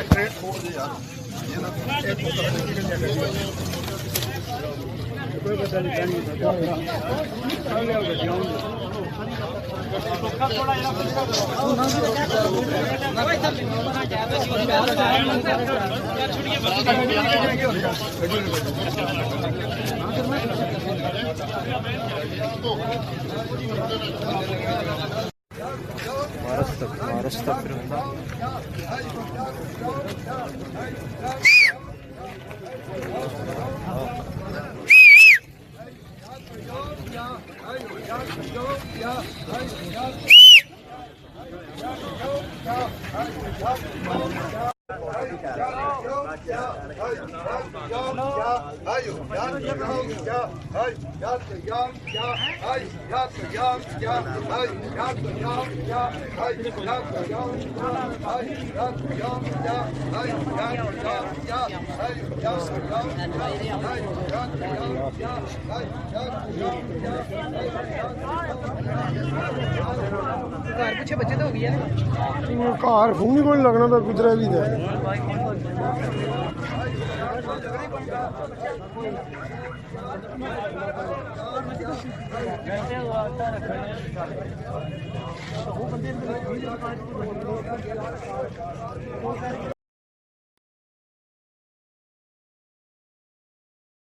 trade छोड़ दे यार ये ना एक कोई पता नहीं पीछे बच्चे तो हो गया ना घर खून ही कोई लगना तो गुजरा भी था